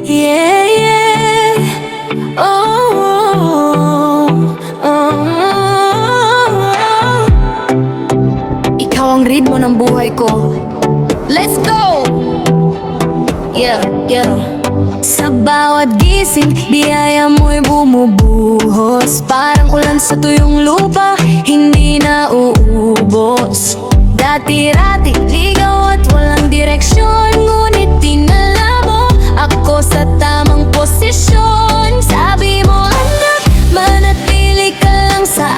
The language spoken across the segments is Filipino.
yeah, yeah. Oh, oh, oh. Ikaw ang ritmo ng buhay ko. Let's go! Yeah, yeah. Sa bawat gising, biyaya mo'y bumubuhos. Parang ulan sa tuyong lupa, hindi na uubos. Dati-rati, ligaw at walang direksyon, ngunit dinala mo ako sa tamang posisyon. Sabi mo, anak, manatili ka lang sa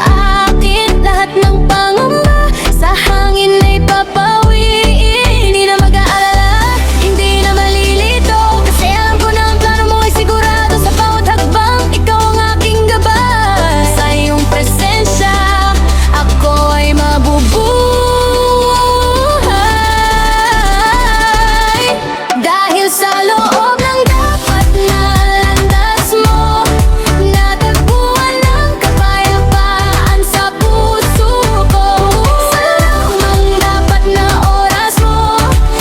akin. Lahat ng pangamba sa hangin ay papawiin. Hindi na mag-aalala, hindi na malilito, kasi alam ko na ang plano mo ay sigurado. Sa bawat hagbang, ikaw ang aking gabay. Sa iyong presensya, ako ay mabubuhay. Dahil sa loob ng dapat na landas mo, natagpuan ng kapayapaan sa puso ko. Sa lamang dapat na oras mo,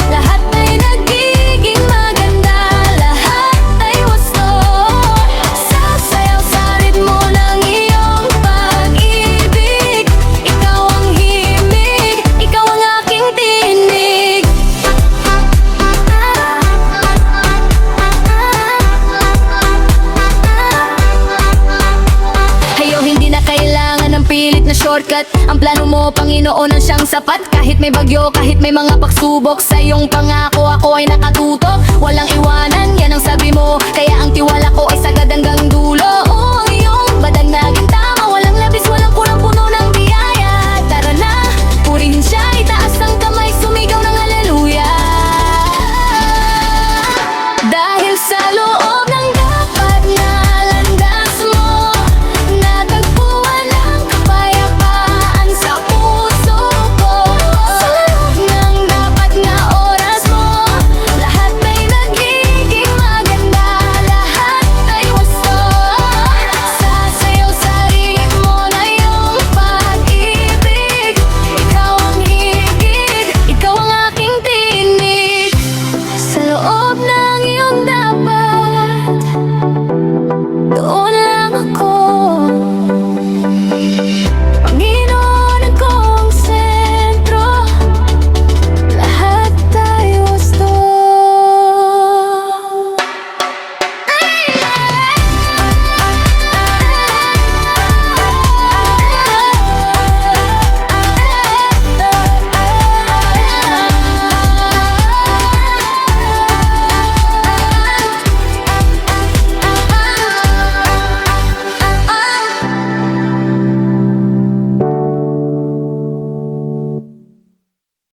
lahat ay nagiging maganda, lahat ay wasto. Sasayaw sa ritmo ng iyong pag-ibig. Ikaw ang himig, ikaw ang aking tinig. Hayo, hindi na kailangan ng pilit na shortcut. Ang plano mo, Panginoon, ang siyang sapat. Kahit may bagyo, kahit may mga pagsubok, sa iyong pangako ako ay nakatutok. Walang iwanan, yan ang sabi mo, kaya ang tiwala ko ay sagad hanggang